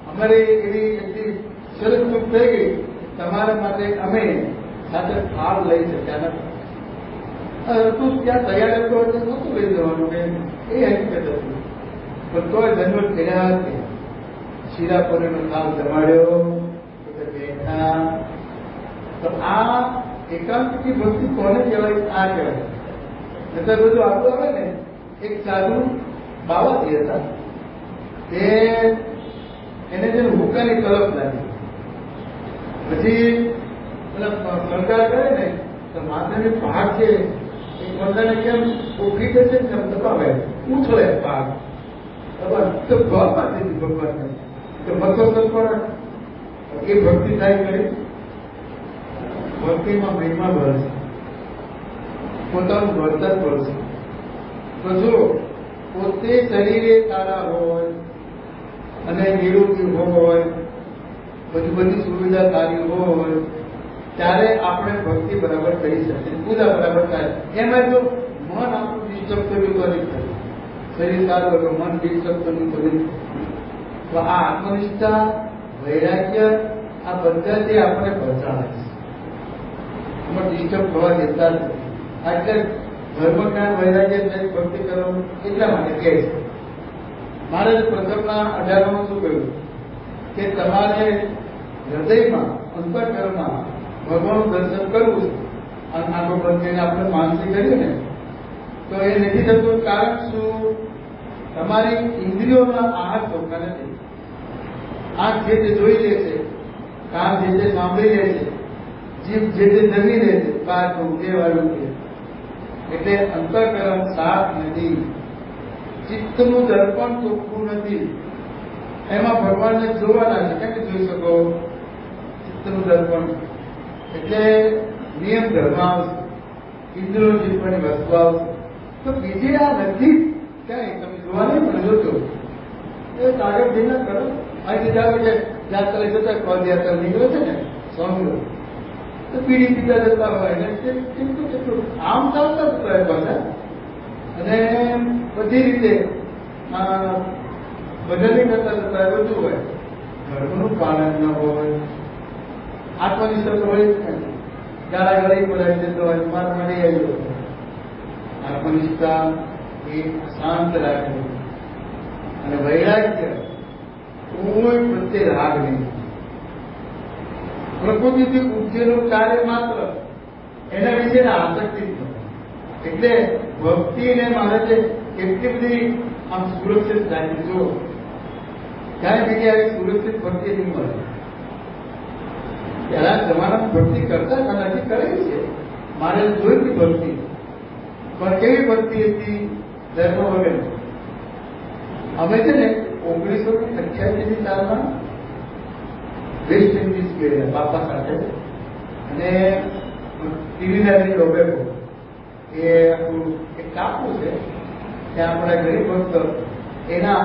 અમારે એવી એટલી શરત ચૂક થઈ ગઈ, તમારા માટે અમે સાથે થાળ લઈ શક્યા નથી. તું ત્યાં તૈયાર હતો એટલે નહોતું લઈ જવાનું, એ હકીકત હતી. પણ તોય ધનવટ કર્યા હતી. શીરાપુરીનો થાળ જમાડ્યો, બેઠા. તો આ એકાંતિકી ભક્તિ કોને કહેવાય? આ કહેવાય. એટલે બધું આપણું આવે ને, એક સાધુ બાવાજી હતા, તે એને જે હુક્કાની તલપ લાગી. પછી સરકાર કરે ને તો માથાની ભાગ છે એક બંધાને કેમ ઉઠી જશે ને દબાવે, ઉછળે ભાગ તો ભગવાન દીધી ભગવાનને તો ભગવત પણ એ ભક્તિ થાય કરી. ભક્તિમાં મહિમા ભરશે, પોતાનું વર્તન ભરશે. તો જો પોતે શરીરે સારા હોય અને નિરોગી હોય, બધી સુવિધા સારી હોય, ત્યારે આપણે ભક્તિ બરાબર કરી શકીએ, પૂજા બરાબર થાય. એમાં જો મન આપણું ડિસ્ટર્બ કર્યું તો નહીં થાય. શરીર સારું હોય મન ડિસ્ટર્બ કર્યું તો નહીં. તો આ આત્મનિષ્ઠા, વૈરાગ્ય, આ બધાથી આપણે પહોંચાડે છે. એમાં ડિસ્ટર્બ થવા દેતા જ નથી. એટલે ધર્મજ્ઞાન વૈરાગ્ય ભક્તિ કરવાનું એટલા માટે કહે છે. મારે પ્રથમના 18માં શું કહ્યું કે તમારે હૃદયમાં, અંતઃકરણમાં ભગવાનનું દર્શન કરવું છે. અને આંખો બંધ કરીને આપણે માનસી કરીએ ને તો એ નથી થતું. કારણ શું? તમારી ઇન્દ્રિયોના આહાર ચોખ્ખા નથી. આંખ જે તે જોઈ લે છે, કાન જે તે સાંભળી લે છે, જીભ જે તે જમી લે છે, બારનું વાળું છે. એટલે અંતઃકરણ સાફ નથી, ચિત્તનું દર્પણ ચોખ્ખું નથી. એમાં ભગવાનને જોવાના છે, કેમ જોઈ શકો? ચિત્તનું દર્પણ એટલે નિયમ ધર્મ આવશે, ઇન્દ્રિયો જીવવાની વસ્તુ આવશે. તો બીજી આ નથી ક્યાંય તમે જોવા નહીં પણ જોજો. એ કાગળ ભીના કરો, અહીંથી જાવ છે જાત્રા જતા પદયાત્રા નીકળે છે ને સ્વામી, તો પીડી પીતા જતા હોય ને કેટલું આમ ચાલતા જતા હોય પાછા. અને બધી રીતે બદલી કરતા જતા હોય, બધું હોય. ધર્મનું પાલન ન હોય, આત્મનિષ્ઠ હોય, ગાળા ગળી બોલાવી દેતો હોય, મારા માટે આવ્યો. આત્મનિષ્ઠા એ શાંત રાખે અને વૈરાગ્ય કોઈ પ્રત્યે રાગ નહીં. પ્રકૃતિથી ઉપજેલું કાર્ય માત્ર એના વિશેના આસક્તિ જ નથી. એટલે ભક્તિને મહારાજે કેટલી બધી આમ સુરક્ષિત રાખી. જો ક્યાંય બીજી આવી સુરક્ષિત ભક્તિ નહીં મળે. પહેલા જમાનામાં ભક્તિ કરતા નથી કરેલી છે, મારે જોઈ હતી ભક્તિ, પણ કેવી ભક્તિ હતી? ધર્મ વગર. અમે છે ને 1988ની સાલમાં વેસ્ટ ઇન્ડિઝ ગયેલા બાપા સાથે, અને ટીવીના ડોબેકો એ એક ટાપુ છે, ત્યાં આપણા ગરીબ ભક્ત એના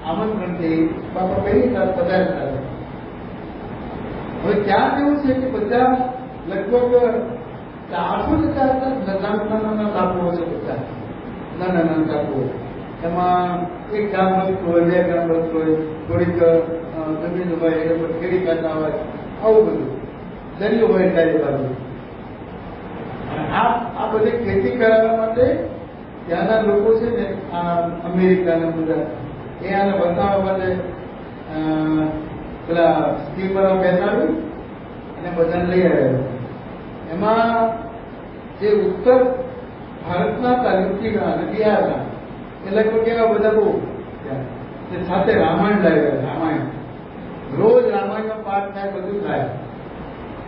આમંત્રણથી બાપા પહેલી સાલ પધારતા. હવે ત્યાં એવું છે કે બધા લગભગ 450 નાના ટાપુઓ છે, બધા નાના ટાપુઓ. એમાં એક ગામ બનતું હોય, 2 ગામ બનતું હોય, થોડીક જમીન હોય, એને પર ખેડી કરતા હોય, આવું બધું દરિયો હોય ચારે બાજુ. આ બધી ખેતી કરાવવા માટે ત્યાંના લોકો છે ને, આ અમેરિકાના બધા એ આને બતાવવા માટે પેલા સ્ટીમરો બેસાડ્યું અને બધાને લઈ આવ્યા. એમાં જે ઉત્તર ભારતના હતા, યુપી અને બિહારના, એ લગભગ એવા બધા બહુ સાથે રામાયણ લાવ્યા. રામાયણ રોજ રામાયણનો પાઠ થાય, બધું થાય,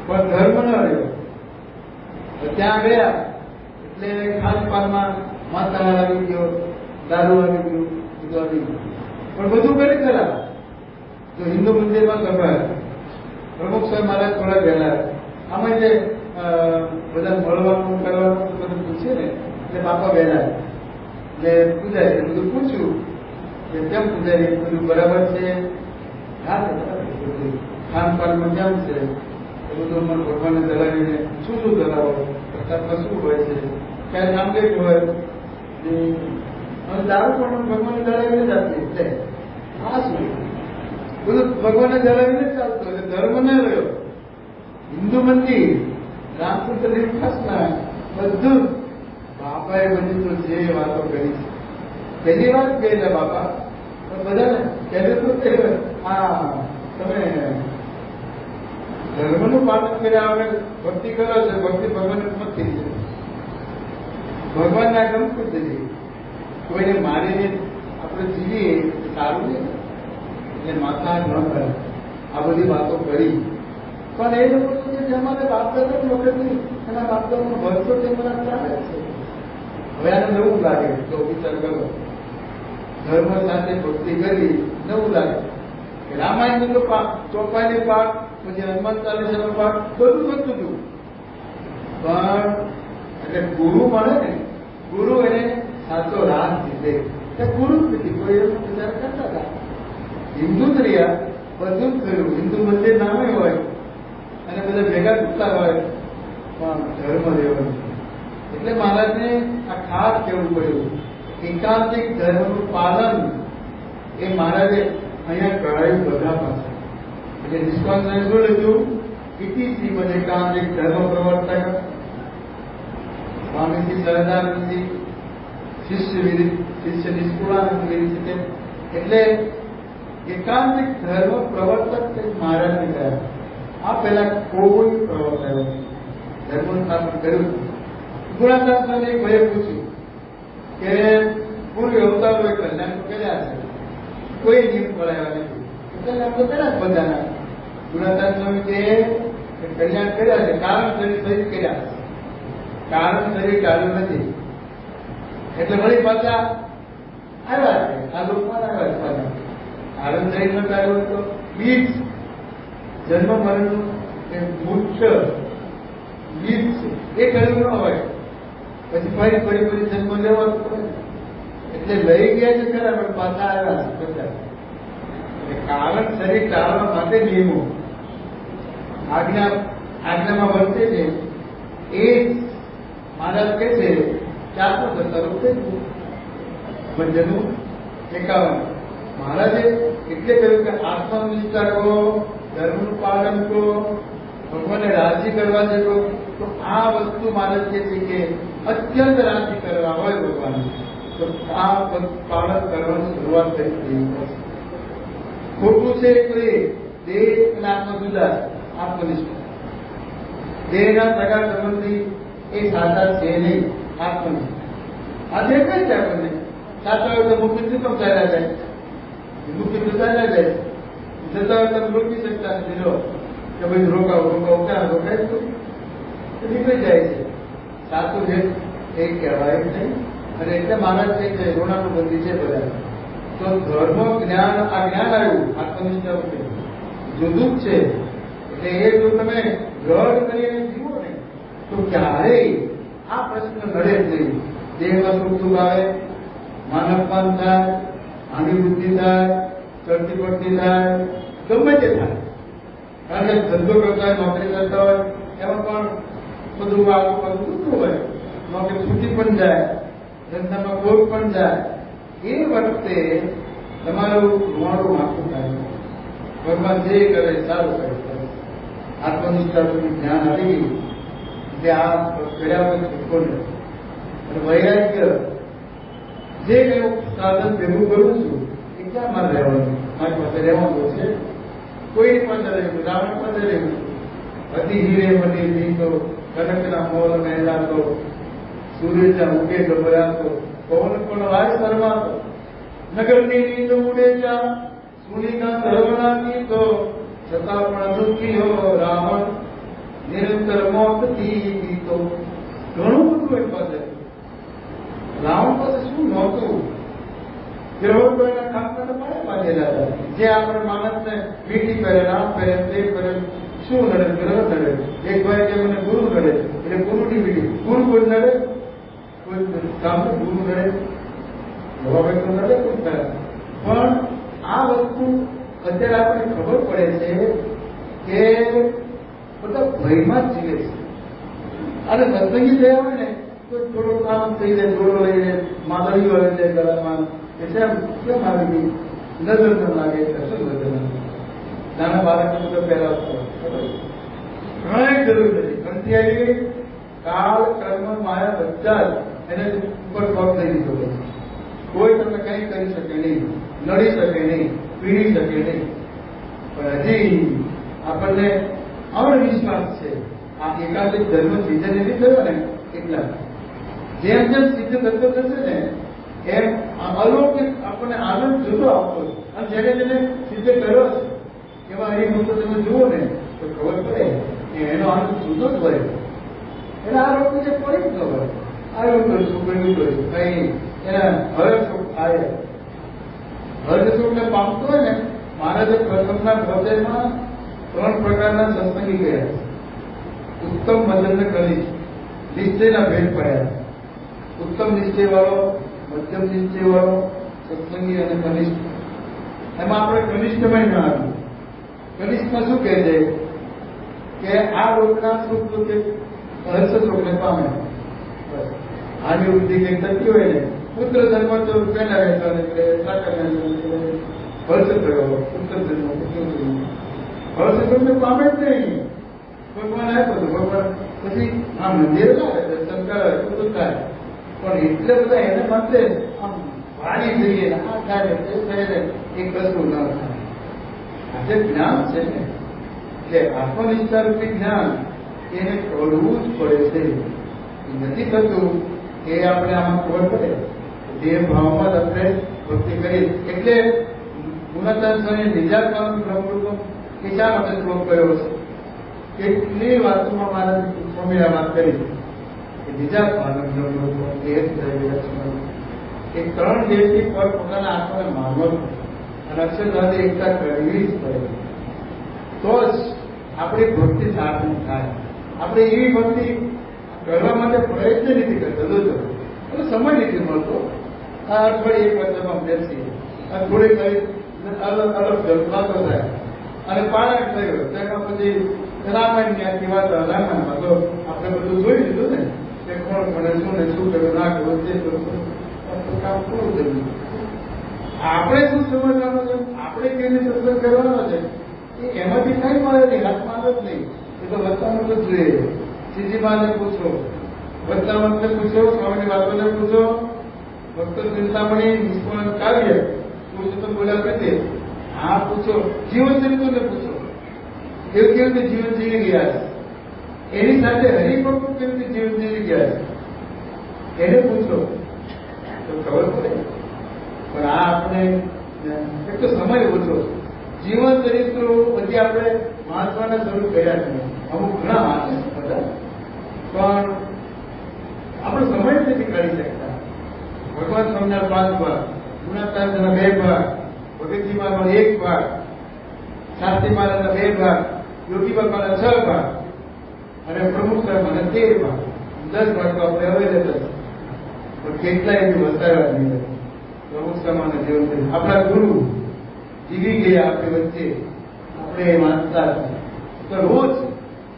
પણ ધર્મ ન રહ્યો. ત્યાં ગયા એટલે ખાસ પાનમાં માતા આવી ગયો, દારૂ આવી ગયું, બધું આવી ગયું, પણ બધું કરી ખરા. જો હિન્દુ મંદિરમાં સભા પ્રમુખ સાહેબ મહારાજ થોડા વહેલા, આમાં જે બધા મળવાનું કરવાનું બધું પૂછે ને, એટલે બાપા વહેલા એટલે પૂજાય બધું પૂછ્યું કે કેમ પૂજાય, બધું બરાબર છે? હા, ખાનપાનમાં કેમ છે? એ બધું મને ભગવાનને ધરાવીને શું ધરાવો, પ્રસાદમાં શું હોય છે, ક્યારે આમલેટ હોય, દારૂ પણ ભગવાનને ધરાવીને જ આપીએ. એટલે આ શું બધું ભગવાનને ધરાવીને જ ચાલતો, એટલે ધર્મ ન રહ્યો. હિન્દુ મંદિર, રામચંદ્ર ખાસના બધું બાપાએ બધી તો જે વાતો કરી છે, પહેલી વાત કહેલા બાપા, પણ બધાને પહેલે તો કે હા તમે ધર્મનું પાલન કર્યા વગર ભક્તિ કરો છો, ભક્તિ ભગવાનને મત થઈ છે. ભગવાનને આ ગમતું જ નથી. કોઈને મારીને આપણે જીવીએ સારું નહીં, એટલે માથા ન કરે. આ બધી વાતો કરી, પણ એ લોકો જે અમારે બાપદાદા વખતની એના બાપદાદાનો વર્ષો તેમના ચાલે છે. હવે આને નવું લાગે તો વિચાર કરો, ધર્મ સાથે ભક્તિ કરી નવું લાગે કે રામાયણનું તો ચોપાઈની પાઠ, પછી હનુમાન ચાલીસાનો પાઠ બધું થતું હતું. પણ એટલે ગુરુ મળે ને, ગુરુ એને સાચો રાહ દીધે, ગુરુ જ નથી. કોઈ એવો વિચાર કરતા હતા. હિન્દુ જ રહ્યા, બધું જ થયું. હિન્દુ મંદિર નામે હોય અને બધા ભેગા થતા હોય, પણ ધર્મ રહેવાનો. એટલે મહારાજને આ ખાસ કહેવું પડ્યું, એકાંતિક ધર્મનું પાલન એ મહારાજે અહીંયા કરાયું બધા પાસે. એટલે નિષ્કાંત શું લીધું? ઇતિ શ્રીમદ એકાંતિક ધર્મ પ્રવર્તક સ્વામીજી સહજાનંદજી, શિષ્ય નિષ્કુળાનંદ વિરચિતે. એટલે એકાંતિક ધર્મ પ્રવર્તક મહારાજને કહ્યા. આ પેલા કોઈ પ્રવર્તાયો ધર્મનું સ્થાપન કર્યું. ગુણાદાસ સ્વામી એક ભાઈએ પૂછ્યું કે પૂર્વ અવતારો કલ્યાણ તો કર્યા છે, કોઈ નિયમ પડાયા નથી, કલ્યાણ તો કર્યા જ બધાના. ગુણાદાસ સ્વામી કે કલ્યાણ કર્યા છે, કારણ શરીર સહિત કર્યા છે, કારણ શરીર ટાળ્યું નથી. એટલે વળી પાછા આવ્યા છે, આ લોકમાં આવ્યા છે પાછા. કારણ શરીર ન ટાળ્યું તો બીજ જન્મ મરણનું મુખ્ય બીજ છે, એ કર્યું ન હોય પછી ફરી જન્મ લેવો પડે. એટલે લઈ ગયા છે ખરા, પણ પાછા આવ્યા છે બધા. કારણ શરીર ટાળવા માટે નિયમો આજ્ઞામાં વર્તે છે. એ મહારાજ કે છે કે આટલું દસ્તારો થઈ ગયું. ભજનનું 51 મહારાજે એટલે કહ્યું કે આત્મનિષ્ઠા કરો, ધર્મનું પાલન કરો, ભગવાનને રાજી કરવા જશો. તો આ વસ્તુ મહારાજ કહે છે કે અત્યંત રાજી કરવા હોય ભગવાન, તો આ પાલન કરવાની શરૂઆત કરી દેવી પડશે. ખોટું છે તો એ દેહ અને આત્મ જુદા, આત્મનિષ્ઠા. દેહના સગા સંબંધી એ સાચા છે નહીં. આત્મનિષ્ઠ આ દેખાય છે આપણને. સાચા હોય તો મુખ્ય શું કામ ચાલ્યા જાય? મુખ્ય તો ચાલ્યા જાય. જતા હોય તમે રોકી શકતા નથી. લો કે ભાઈ રોકાવો ક્યાં રોકાય તો નીકળી જાય છે. સાચું છે એ કહેવાય નહીં. અને એટલે મહારાજ કહે છે રોણાનું બંધી છે બધા. તો ધર્મ જ્ઞાન આ જ્ઞાન આવ્યું આત્મનિષ્ઠા વખતે જુદું જ છે. એટલે એ જો તમે ગ્રહણ કરીને જીવો ને તો ક્યારેય આ પ્રશ્ન નડે જ નહીં. દેહમાં સુખ દુઃખ આવે, માન અપમાન થાય, આની બુદ્ધિ થાય, ચડતી પડતી થાય, ગમે તે થાય. કારણ કે ધંધો કરતા હોય, નોકરી કરતા હોય એમાં પણ બધું આગળ થતું હોય. નોકરી છૂટી પણ જાય, ધંધામાં ખોટ પણ જાય. એ વખતે તમારું રૂવાડું માથું થાય. ભગવાન જે કરે સારું કરે. આત્મનિષ્ઠા સુધી જ્ઞાન આવી ગયું કે આ કર્યા પછી છૂટકો નથી. અને વૈરાગ્ય જે કયું સાધન ભેગું કરું છું એ ક્યાં મારે રહેવાનું? મારી પાસે રહેવાનું છે. કોઈની પાસે રહેવું, રાવણ પાસે રહેવું. બધી હીરે બની દીધો, કનકના મોલ મહેલાતો, સૂર્યના ઉગે ગભરાતો, પવન પણ વાય શરમાતો, નગરની નીંદ ઉડે જા સુનિકા સર્વના તો છતાં પણ દુઃખીઓ રાવણ નિરંતર મોતથી પીતો. ઘણું બધું એ પાસે. રાવણ પાસે શું નહોતું? ગ્રહો તો એના ખાતને પાડે બાંધેલા હતા. જે આપણે માણસને વીટી કરે, રામ કરે, તે કરે, શું નડે? ગ્રહ નડે. એક ભાઈ કે મને ગુરુ નડે એટલે ગુરુની વીટી. ગુરુ કોઈ નડે? કોઈ કામ ગુરુ નડે? હવે તો નડે કોઈ થાય. પણ આ વસ્તુ અત્યારે આપણને ખબર પડે છે કે બધા ભયમાં જ જીવે છે. અને સત્સંગી થયા હોય ને તો થોડું કામ થઈ જાય, થોડો લઈને માદળીઓ આવી જાય ગળામાં. એટલે કેમ આવી ગઈ? નજર ન લાગે. શું નજર નાના બાળકને બધો પહેરાવતો ઘણી જરૂર નથી. ગણતી આવી ગઈ. કાળ કર્મ માયા બધા જ એને ઉપર પગ થઈ દીધો છે. કોઈ તમને કઈ કરી શકે નહીં, લડી શકે નહીં, પીડી શકે નહીં. પણ હજી આપણને અવિશ્વાસ છે. આ એકાદિક ધર્મ સિદ્ધ નથી થયો ને એટલા. જેમ જેમ સિદ્ધ થતો થશે ને એમ અલૌકિક આપણને આનંદ જુદો આવતો. અને જેને જેને સિદ્ધ કર્યો છે એવા હરિભક્તો તમે જુઓ ને તો ખબર પડે કે એનો આનંદ જુદો જ હોય. એટલે આ લોકો જે પડી જ ખબર આવ્યું કરીશું કર્યું કરીશું કઈ એના હર્ષ થાય. હર્ષસુખને પામતો હોય ને. મહારાજે પ્રથમના ભોજનમાં 3 પ્રકારના સત્સંગી ગયા. ઉત્તમ મધ્યમ કનિષ્ઠ નિશ્ચયના ભેદ પડ્યા. ઉત્તમ નિશ્ચય વાળો, મધ્યમ નિશ્ચય વાળો, સત્સંગી અને કનિષ્ઠ. એમાં આપણે કનિષ્ઠમાં ના આવ્યું. કનિષ્ઠમાં શું કહે છે કે આ લોકના સુખ દુઃખે હર્ષ સુખને પામે. બસ આની વૃદ્ધિ કઈ થતી હોય ને પુત્ર જન્મ તો પેલા રહેતા હર્ષ થયો. પુત્ર જન્મ હર્ષ સુખને પામે જ નહીં. ભગવાન આપ્યો તો ભગવાન પછી આ મંદિર લાગે દર્શન કરે બધું થાય. પણ એટલે બધા એને માટે આમ વાળી જઈએ આ થાય તે થાય એ કશું ન થાય. આજે જ્ઞાન છે ને એટલે આત્મનિષ્ઠા રૂપી જ્ઞાન એને કરવું જ પડે છે. નથી થતું એ આપણે આમાં ખબર પડે. જે ભાવમાં જ આપણે ભક્તિ કરી. એટલે ગુણાચાર્ય સ્વામી નિજાત્માનું બ્રહ્મરૂપ એ શા માટે શ્લોક કર્યો છે? કેટલી વાતોમાં મારા સ્વામી આ વાત કરી કે નિજાત્માનું બ્રહ્મરૂપ એ 3 દેશથી પર પોતાના આત્માને માનવાનું અને અક્ષર સાથે એકતા કરવી જ પડે. તો જ આપણી ભક્તિ સાર્થક થાય. આપણે એવી ભક્તિ કરવા માટે પ્રયત્ન નથી કરતા. જોજો એટલે સમય નથી મળતો. આ અઠવાડિયે એક વર્ષમાં બેસી અને થોડીક અલગ અલગ જલપાતો થાય અને પારાયણ થયો તેમાં પછી રામાયણની આખી વાત. રામાયણમાં તો આપણે બધું જોઈ લીધું ને કે કોણ કોને શું ને શું કર્યું ના કર્યું તે કામ પૂરું થયું. આપણે શું સમજવાનું છે? આપણે કેવી સત્સંગ કરવાનો છે એ એમાંથી કઈ મળે નહીં. હાથમાં જ નહીં. એ તો વત્તાનું જ જોઈએ. શ્રીજીમાને પૂછો, વત્તાવંતને પૂછો, સ્વામીની વાતોને પૂછો, ભક્ત ચિંતામણી નિષ્પણ કાવ્ય પુરુષોત્તમ બોલ્યા પ્રત્યે આ પૂછો, જીવન ચરિત્રને પૂછો કેવી રીતે જીવન જીવી ગયા છે. એની સાથે હરિભક્તો કેવી રીતે જીવન જીવી ગયા છે એને પૂછો તો ખબર પડે. પણ આ આપણે એક તો સમય ઓછો, જીવન ચરિત્રો પછી આપણે વાંચવાના શરૂ કર્યા છે, અમુક ઘણા વાંચે બધા, પણ આપણે સમય જ નથી કાઢી શકતા. ભગવાન સ્વામિના 5 ભાગ, ગુણાતાંજના 2 ભાગ, ભગતજી મહારાજનો 1 ભાગ, શાસ્ત્રી મહારાજના 2 ભાગ, યોગી બાપાના 6 ભાગ અને પ્રમુખ સાહેબના 13 ભાગ, 10 ભાગ તો આપણે અવેલેબલ છે. પણ કેટલાય એની વસાવ્યા નહીં. પ્રમુખ સાહેબના જીવન આપણા ગુરુ જીવી ગયા આપણી વચ્ચે, આપણે એ વાંચતા તો રોજ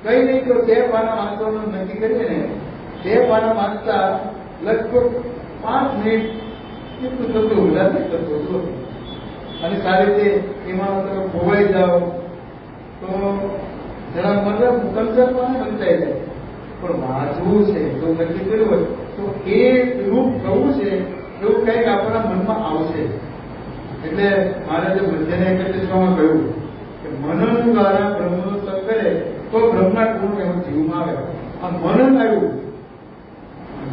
કઈ નહીં તો 2 પાના વાંચવાનું નક્કી કરીએ ને, 2 પાના વાંચતા લગભગ 5 મિનિટ કેટલું થતું ઉલ્લાસ થતો. અને સારી રીતે એમાં તમે ખોવાઈ જાઓ તો જરા મતલબ કંસરમાં બંધાઈ જાય. પણ વાંચવું છે જો નક્કી કર્યું હોય તો એ રૂપ થવું છે એવું કંઈક આપણા મનમાં આવશે. એટલે મહારાજે મધ્યને 31માં કહ્યું કે મનન દ્વારા બ્રહ્મનો તપ કરે તો બ્રહ્મના ગુણ એવો જીવમાં આવે. આ મનન આવ્યું,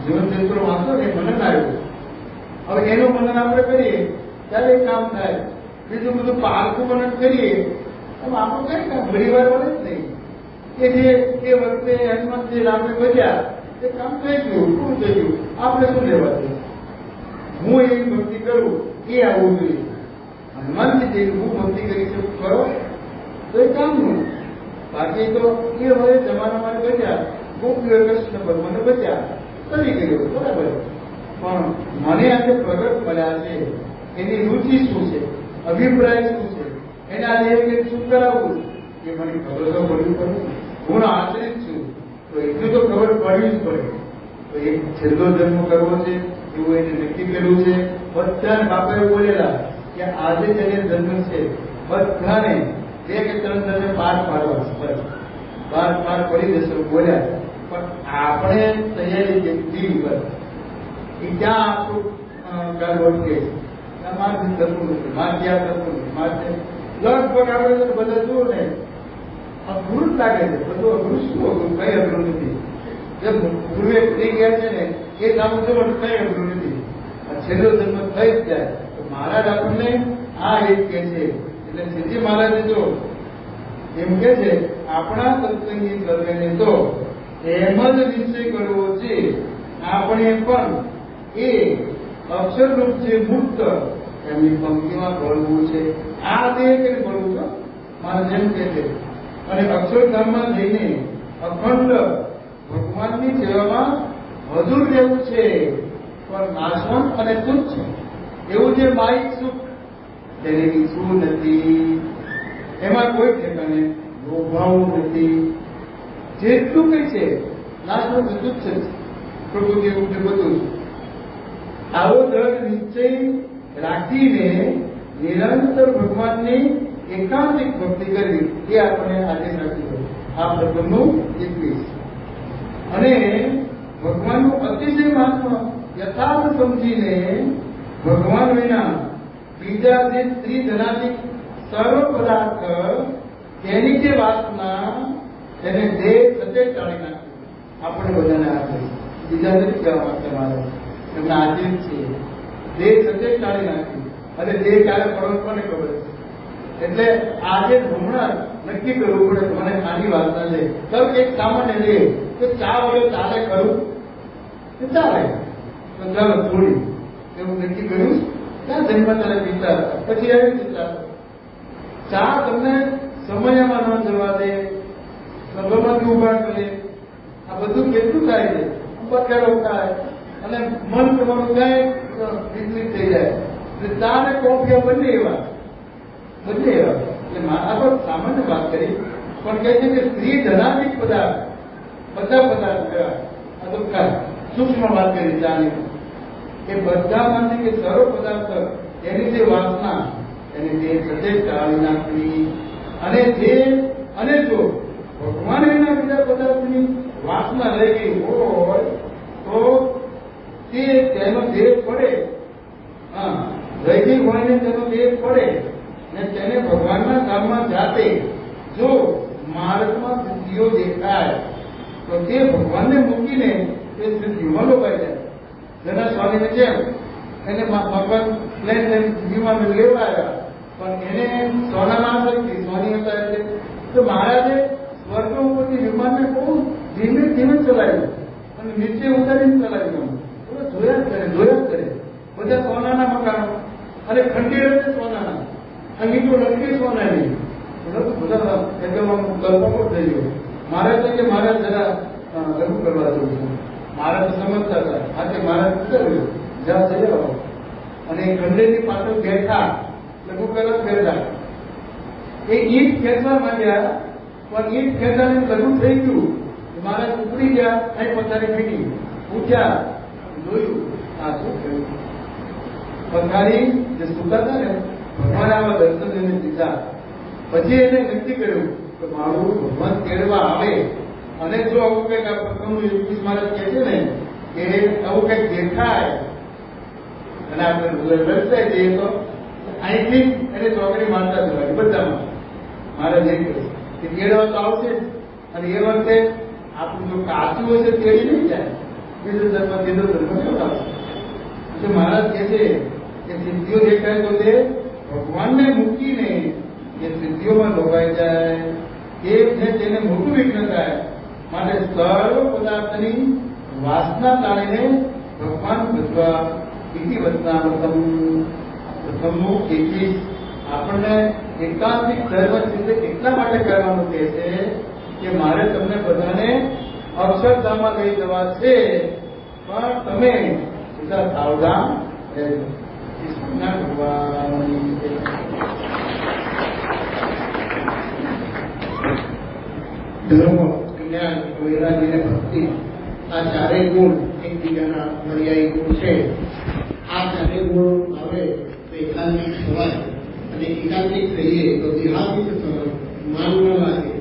જીવન ચરિત્ર વાંચો ને મનન આવ્યું. હવે એનું મનન આપણે કરીએ ત્યારે કામ થાય. બીજું બધું પારખું મનન કરીએ તો આપણું કઈ કામ ઘણી વાર વળે જ નહીં. કે જે એ વખતે હનુમાનજી રામને બજ્યા એ કામ થઈ ગયું, શું થઈ ગયું, આપણે શું લેવા છે? હું એવી ભક્તિ કરું એ આવવું જોઈએ. હનુમાનજી જે હું ભક્તિ કરી શકું કરો તો એ કામનું. બાકી તો એ હવે જમાનામાં બચ્યા, ગોપીઓ કૃષ્ણ ભગવાન બચ્યા કરી ગયો બરાબર. પણ મને આજે પ્રગટ મળ્યા છે એની રુચિ શું છે, અભિપ્રાય શું છે, એને આજે શું કરાવવું એ મને ખબર તો પડવી પડે. હું આશ્રિત છું તો એટલું તો ખબર પડવી જ પડે. તો એક છેલ્લો જન્મ કરવો છે એવું એને નક્કી કર્યું છે. બધા બાપાએ બોલેલા કે આજે જેને જન્મ છે બધાને 2 કે 3 જણે પાઠ પાડવા બસ પાઠ પડી જશે બોલ્યા. પણ આપણે તૈયારી જેટલી બસ એ ક્યાં આપણું ગરબડ કે મારથી થતું નથી, મારથી આ થતું નથી, મારથી લગભગ આપણે બધા જુઓ ને અઘરું લાગે છે. બધું અઘરું શું અઘરું? કઈ અઘરું નથી. જે ગુરુએ થઈ ગયા છે ને એ કામ જોવાનું કઈ અઘરું નથી. છેલ્લો જન્મ થઈ જ જાય તો મહારાજ આપણને આ એક કે છે. એટલે શ્રીજી મહારાજે જો એમ કે છે આપણા સત્સંગી સર્વેને તો એમ જ નિશ્ચય કરવો છે આપણે પણ એ અક્ષરરૂપ છે મુક્ત એમની પંક્તિમાં બોલવું છે. આ દેહ કરી બોલવું છો મારે જેમ કે છે. અને અક્ષરધામમાં જઈને અખંડ ભગવાનની સેવામાં હજુર રહેવું છે. પણ નાશવંત અને તુચ્છ એવું જે માહિક સુખ તેની ઈચ્છવું નથી, એમાં કોઈ ઠેકાણે લોભાવું નથી. જેટલું કઈ છે નાશવંત તુચ્છ છે, પ્રકૃતિ એવું છે બધું. આવો દ્રઢ નિશ્ચય રાખીને નિરંતર ભગવાનની એકાંતિક ભક્તિ કરવી એ આપણે આજે રાખી. આ પ્રકરણનું 21. અને ભગવાનનું અતિશય મહાત્મ યથાર્થ સમજીને ભગવાન વિના બીજા જે ત્રિધનાધિક સર્વ પદાર્થ તેની જે વાસના તેને દેહ સતે ટાળી નાખી. આપણે બધાને આપે બીજા નથી કહેવા માંગતા મારે એમને આજીવ છે. દેહ સતે ટાળી નાખી અને દેહ ક્યારે પડો કોને ખબર છે. એટલે આજે હમણાં નક્કી કરવું પડે મને આની વાસના છે. તો એક સામાન્ય દેહ તો ચા વગર ચાલે કરું ચાલે તો ચાલો થોડી એવું નક્કી કર્યું. ક્યાં જન્મ તારે પીતા પછી આવી રીતે ચા તમને સમયમાં ન જવા દે, સભામાંથી ઉભા કરે. આ બધું કેટલું થાય છે, પથ્થરો થાય અને મન પ્રમાણું કઈ વિચલિત થઈ જાય. એટલે ચા ને કોફી બંને એવા એટલે આપણે સામાન્ય વાત કરી પણ કહે છે કે સ્ત્રી ધનાધિક પદાર્થ બધા પદાર્થ આ તો સૂક્ષ્મ વાત કરી ચાની એ બધામાંથી કે સર્વ પદાર્થ એની જે વાસના એને તે સતત ટાળી નાખવી. અને જો ભગવાન એના બીજા પદાર્થની વાસના રહી ગઈ હોય તો તેનો દેહ પડે, રહી ગઈ હોય ને તેનો દેહ પડે ને તેને ભગવાનના કામમાં જાતે જો માર્ગમાં સિદ્ધિઓ દેખાય તો તે ભગવાનને મૂકીને એ સિદ્ધિમાં લોકાઈ જાય. જેના સ્વામીને જેમ એને ભગવાન પ્લેન લઈને સિદ્ધિમાં લેવા આવ્યા, પણ એને સોનામાં શક્તિ સોની હતા એટલે તો મહારાજે સ્વર્ગ ઉપરથી વિમાનને બહુ ધીમે ધીમે ચલાવ્યું અને નીચે ઉતારીને ચલાવ્યું. જોયા જ કરે બધા સોનાના મકાનો અને ખંડેર સોનાના અને ઈટો લટકી સોનાની બધા એકદમ કલ્પકો થઈ ગયો. મહારાજ કે મહારાજ જરા લઘુ કરવા જવું છે. મહારાજ સમજતા હતા આજે મહારાજ ઉતર્યું જ્યાં જઈ આવો અને ખંડેરની પાછળ બેઠા લઘુ કરવા ફેરતા એ ઈટ ખેંચવા માંડ્યા, પણ ઈટ ખેંચાને લઘુ થઈ ગયું. મહારાજ ઉપડી ગયા અને પોતાની ફીટી પૂછ્યા જોયું આ શું થયું. પથારી જે સુતા હતા ને ભગવાન આવા દર્શન એને દીધા. પછી એને નક્કી કર્યું કે મારું ભગવાન તેડવા આવે અને જો આવું કંઈક આ પ્રથમનું 21 મહારાજ કહે છે ને કે આવું કંઈક દેખાય અને આપણે લડતા જઈએ તો અહીંથી એને ચોકડી મારતા જવાય બધામાં. મહારાજ એ કહ્યું કે તેડવા તો આવશે જ અને એ વખતે આપણું જો કાચું હશે તેડી નહીં જાય. બીજો ધર્મ તેજો ધર્મ કેવો આવશે. એટલે મહારાજ કહે છે કે સિદ્ધિઓ દેખાય તો તે ભગવાનને મૂકીને એ સિદ્ધિઓમાં લોભાઈ જાય. એ છે તેને મોટું વિઘ્ન થાય. માટે સર્વ પદાર્થની વાસના ટાળીને ભગવાન ભજવા ઇતિ પ્રથમનું 21 આપણને એકાંતિક ધર્મ સિદ્ધ એટલા માટે કરવાનું કહે છે કે મારે તમને બધાને અક્ષરધામમાં લઈ જવા છે, પણ તમે સીધા સાવધાન રહેજો. ધર્મ, જ્ઞાન, વૈરાગ્ય અને ભક્તિ આ ચારેય ગુણ એકબીજાના પર્યાયી ગુણ છે. આ ચારેય ગુણ આવે તો એકાંતિક થવાય અને એકાંતિક થઈએ તો દેહાતીત માન ન લાગે.